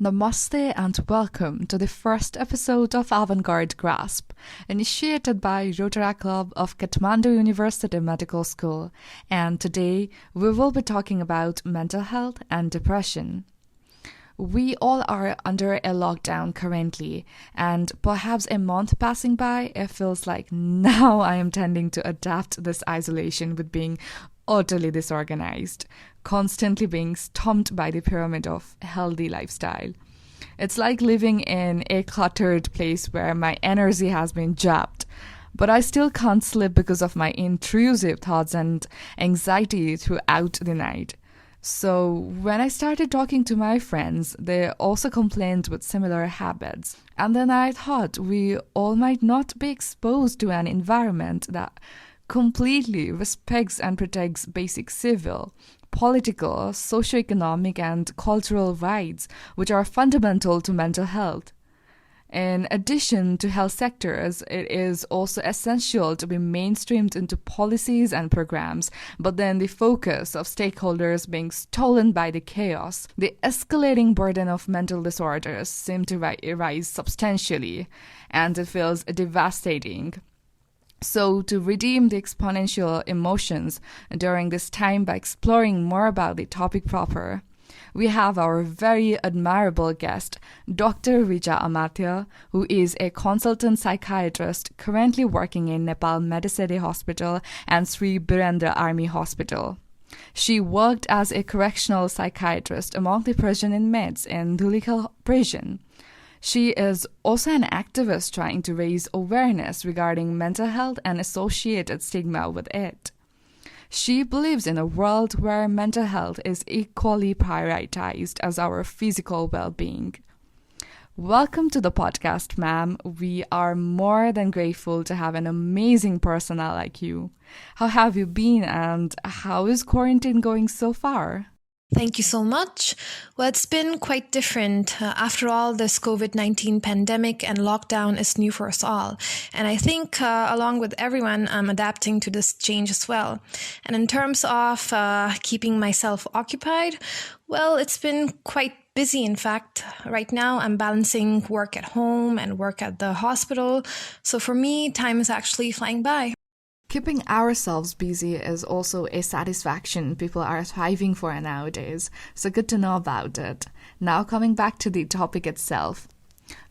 Namaste and welcome to the first episode of Avant-Garde-Grasp, initiated by Rotaract Club of Kathmandu University Medical School, and today we will be talking about mental health and depression. We all are under a lockdown currently, and perhaps a month passing by, it feels like now I am tending to adapt this isolation with being utterly disorganized, constantly being stumped by the pyramid of healthy lifestyle. It's like living in a cluttered place where my energy has been zapped, but I still can't sleep because of my intrusive thoughts and anxiety throughout the night. So when I started talking to my friends, they also complained with similar habits. And then I thought we all might not be exposed to an environment that completely respects and protects basic civil, political, socioeconomic, and cultural rights, which are fundamental to mental health. In addition to health sectors, it is also essential to be mainstreamed into policies and programs, but then the focus of stakeholders being stolen by the chaos, the escalating burden of mental disorders seem to rise substantially, and it feels devastating. So, to redeem the exponential emotions during this time by exploring more about the topic proper, we have our very admirable guest, Dr. Richa Amatya, who is a consultant-psychiatrist currently working in Nepal Medicity Hospital and Shree Birendra Army Hospital. She worked as a correctional psychiatrist among the prison inmates in Dhulikhel prison. She is also an activist trying to raise awareness regarding mental health and associated stigma with it. She believes in a world where mental health is equally prioritized as our physical well-being. Welcome to the podcast, ma'am. We are more than grateful to have an amazing personnel like you. How have you been and how is quarantine going so far? Thank you so much. Well, it's been quite different. After all, this COVID-19 pandemic and lockdown is new for us all. And I think along with everyone, I'm adapting to this change as well. And in terms of keeping myself occupied, well, it's been quite busy. In fact, right now I'm balancing work at home and work at the hospital. So for me, time is actually flying by. Keeping ourselves busy is also a satisfaction people are striving for nowadays, so good to know about it. Now coming back to the topic itself.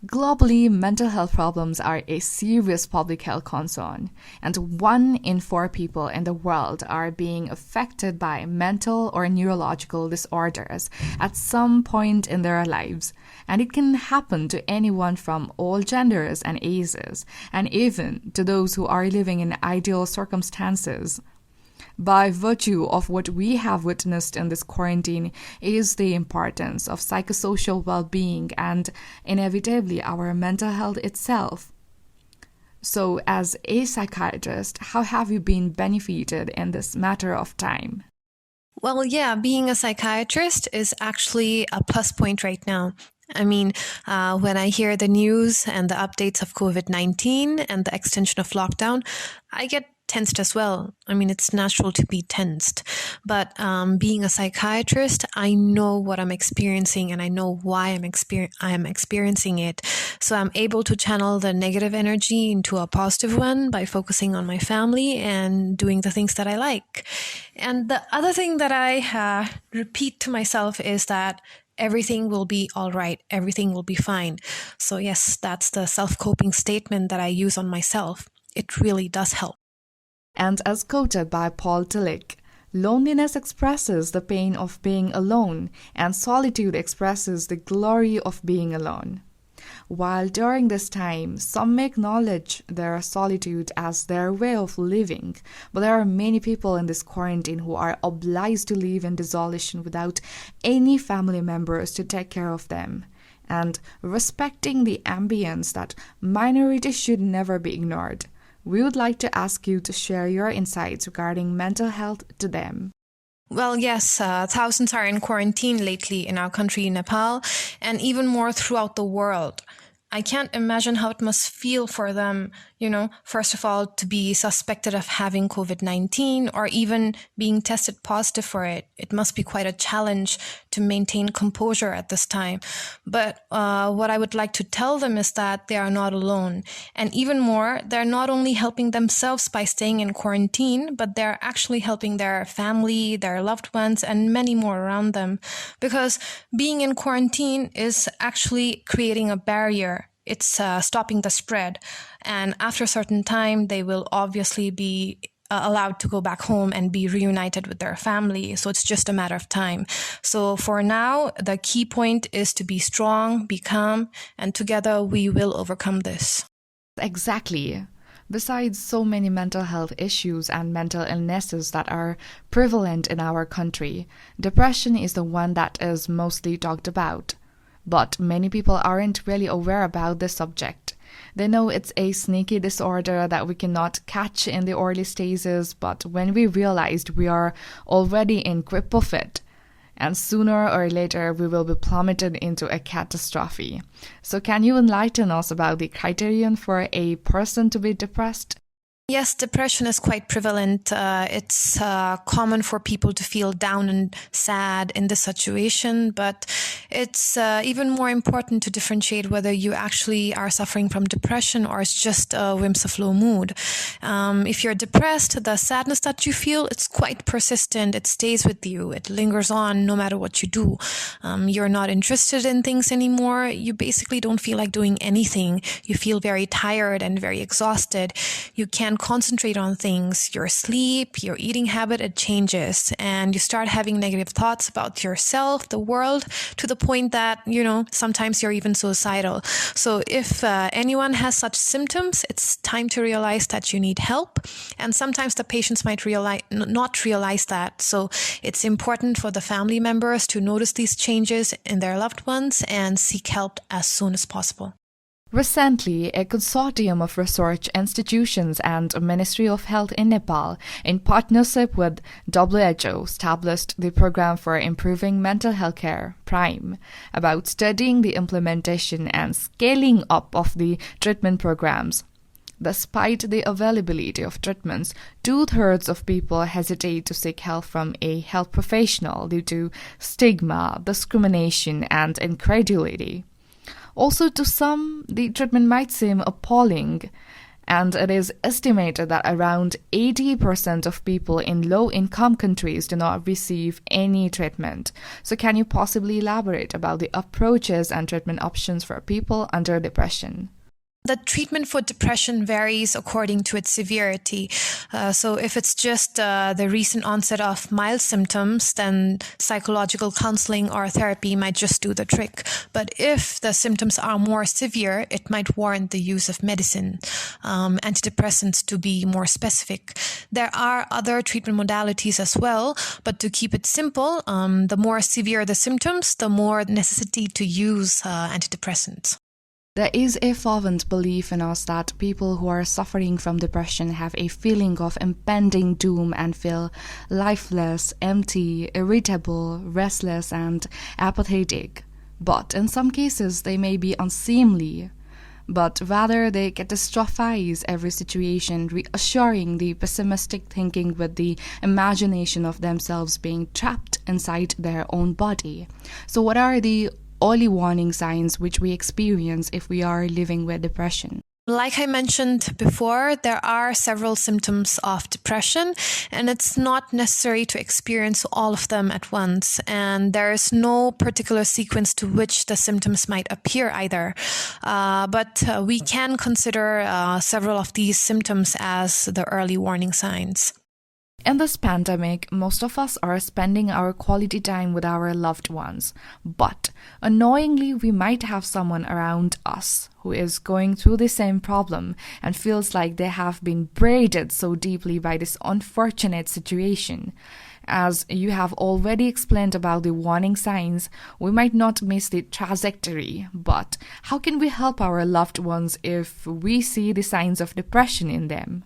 Globally, mental health problems are a serious public health concern, and 1 in 4 people in the world are being affected by mental or neurological disorders at some point in their lives, and it can happen to anyone from all genders and ages, and even to those who are living in ideal circumstances. By virtue of what we have witnessed in this quarantine is the importance of psychosocial well-being and inevitably our mental health itself. So, as a psychiatrist, how have you been benefited in this matter of time? Well, yeah, being a psychiatrist is actually a plus point right now. I mean, when I hear the news and the updates of COVID-19 and the extension of lockdown, I get tensed as well. I mean, it's natural to be tensed. But being a psychiatrist, I know what I'm experiencing and I know why I am experiencing it. So I'm able to channel the negative energy into a positive one by focusing on my family and doing the things that I like. And the other thing that I repeat to myself is that everything will be all right. Everything will be fine. So yes, that's the self-coping statement that I use on myself. It really does help. And as quoted by Paul Tillich, loneliness expresses the pain of being alone, and solitude expresses the glory of being alone. While during this time, some may acknowledge their solitude as their way of living, but there are many people in this quarantine who are obliged to live in desolation without any family members to take care of them. And respecting the ambience that minorities should never be ignored. we would like to ask you to share your insights regarding mental health to them. Well, yes, thousands are in quarantine lately in our country, Nepal, and even more throughout the world. I can't imagine how it must feel for them, first of all, to be suspected of having COVID-19 or even being tested positive for it. It must be quite a challenge to maintain composure at this time. But what I would like to tell them is that they are not alone. And even more, they're not only helping themselves by staying in quarantine, but they're actually helping their family, their loved ones, and many more around them. Because being in quarantine is actually creating a barrier. It's stopping the spread. And after a certain time, they will obviously be allowed to go back home and be reunited with their family. So it's just a matter of time. So for now, the key point is to be strong, be calm, and together we will overcome this. Exactly. Besides so many mental health issues and mental illnesses that are prevalent in our country, depression is the one that is mostly talked about. But many people aren't really aware about this subject. They know it's a sneaky disorder that we cannot catch in the early stages, but when we realized we are already in grip of it, and sooner or later we will be plummeted into a catastrophe. So can you enlighten us about the criterion for a person to be depressed? Yes, depression is quite prevalent. It's common for people to feel down and sad in this situation, but it's even more important to differentiate whether you actually are suffering from depression or it's just a whimsical mood. If you're depressed, the sadness that you feel, it's quite persistent. It stays with you. It lingers on no matter what you do. You're not interested in things anymore. You basically don't feel like doing anything. You feel very tired and very exhausted. You can't concentrate on things. Your sleep, your eating habit, it changes, and you start having negative thoughts about yourself, the world, to the point that, sometimes you're even suicidal. So if anyone has such symptoms, it's time to realize that you need help. And sometimes the patients might not realize that. So it's important for the family members to notice these changes in their loved ones and seek help as soon as possible. Recently, a consortium of research institutions and Ministry of Health in Nepal, in partnership with WHO, established the Program for Improving Mental Health Care, PRIME, about studying the implementation and scaling up of the treatment programs. Despite the availability of treatments, 2/3 of people hesitate to seek help from a health professional due to stigma, discrimination, and incredulity. Also, to some, the treatment might seem appalling, and it is estimated that around 80% of people in low-income countries do not receive any treatment. So can you possibly elaborate about the approaches and treatment options for people under depression? The treatment for depression varies according to its severity. So if it's just the recent onset of mild symptoms, then psychological counseling or therapy might just do the trick. But if the symptoms are more severe, it might warrant the use of medicine, antidepressants to be more specific. There are other treatment modalities as well, but to keep it simple, the more severe the symptoms, the more necessity to use antidepressants. There is a fervent belief in us that people who are suffering from depression have a feeling of impending doom and feel lifeless, empty, irritable, restless, and apathetic. But in some cases, they may be unseemly. But rather, they catastrophize every situation, reassuring the pessimistic thinking with the imagination of themselves being trapped inside their own body. So what are the early warning signs which we experience if we are living with depression? Like I mentioned before, there are several symptoms of depression, and it's not necessary to experience all of them at once. And there is no particular sequence to which the symptoms might appear either. But we can consider several of these symptoms as the early warning signs. In this pandemic, most of us are spending our quality time with our loved ones, but annoyingly, we might have someone around us who is going through the same problem and feels like they have been braided so deeply by this unfortunate situation. As you have already explained about the warning signs, we might not miss the trajectory, but how can we help our loved ones if we see the signs of depression in them?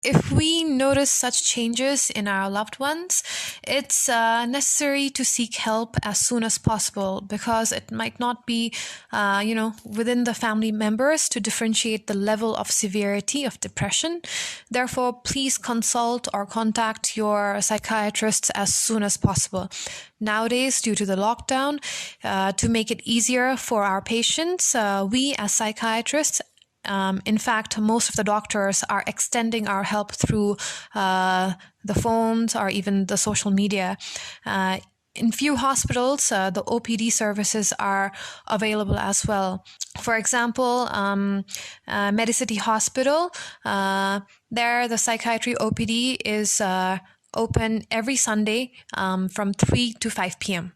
If we notice such changes in our loved ones, it's necessary to seek help as soon as possible because it might not be, within the family members to differentiate the level of severity of depression. Therefore, please consult or contact your psychiatrist as soon as possible. Nowadays, due to the lockdown, to make it easier for our patients, we as psychiatrists in fact, most of the doctors are extending our help through the phones or even the social media. In few hospitals, the OPD services are available as well. For example, Medicity Hospital, there the psychiatry OPD is open every Sunday from 3 to 5 p.m.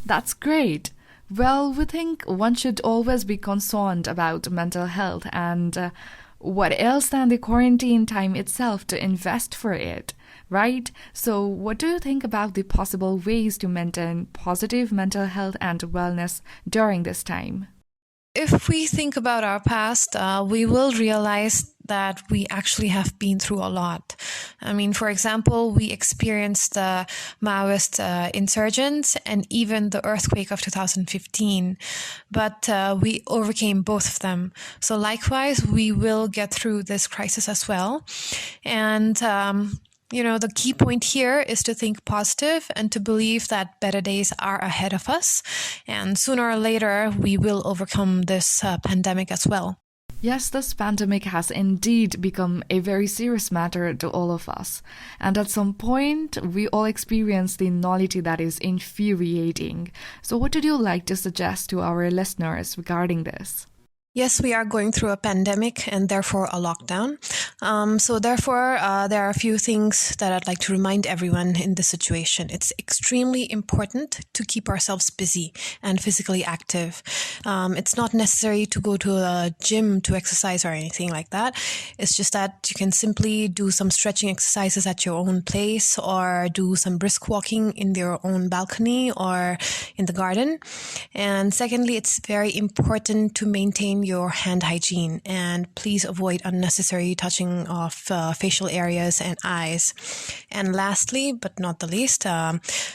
That's great. Well, we think one should always be concerned about mental health, and what else than the quarantine time itself to invest for it, right? So what do you think about the possible ways to maintain positive mental health and wellness during this time? If we think about our past, we will realize that we actually have been through a lot. I mean, for example, we experienced the Maoist insurgents and even the earthquake of 2015, but we overcame both of them. So likewise, we will get through this crisis as well. And the key point here is to think positive and to believe that better days are ahead of us. And sooner or later, we will overcome this pandemic as well. Yes, this pandemic has indeed become a very serious matter to all of us. And at some point, we all experience the nullity that is infuriating. So what would you like to suggest to our listeners regarding this? Yes, we are going through a pandemic and therefore a lockdown. There are a few things that I'd like to remind everyone in this situation. It's extremely important to keep ourselves busy and physically active. It's not necessary to go to a gym to exercise or anything like that. It's just that you can simply do some stretching exercises at your own place or do some brisk walking in your own balcony or in the garden. And secondly, it's very important to maintain your hand hygiene and please avoid unnecessary touching of facial areas and eyes. And lastly, but not the least,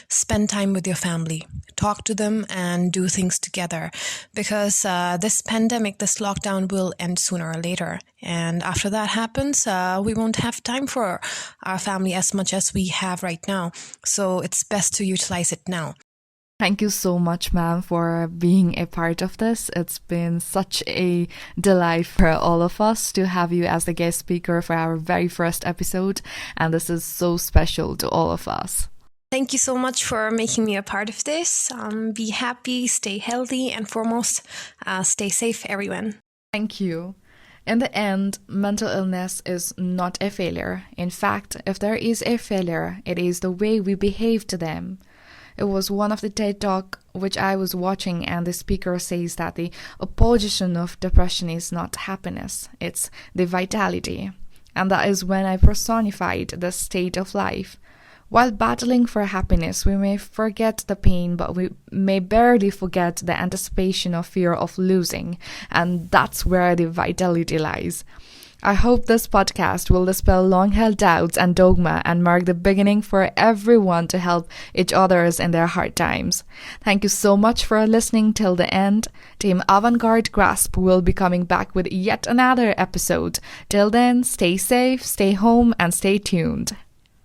spend time with your family. Talk to them and do things together because this pandemic, this lockdown will end sooner or later. And after that happens, we won't have time for our family as much as we have right now. So it's best to utilize it now. Thank you so much, ma'am, for being a part of this. It's been such a delight for all of us to have you as the guest speaker for our very first episode, and this is so special to all of us. Thank you so much for making me a part of this. Be happy, stay healthy, and foremost, stay safe, everyone. Thank you. In the end, mental illness is not a failure. In fact, if there is a failure, it is the way we behave to them. It was one of the TED Talk which I was watching, and the speaker says that the opposition of depression is not happiness, it's the vitality. And that is when I personified the state of life. While battling for happiness, we may forget the pain, but we may barely forget the anticipation of fear of losing, and that's where the vitality lies. I hope this podcast will dispel long-held doubts and dogma and mark the beginning for everyone to help each others in their hard times. Thank you so much for listening till the end. Team Avant-Garde-Grasp will be coming back with yet another episode. Till then, stay safe, stay home, and stay tuned.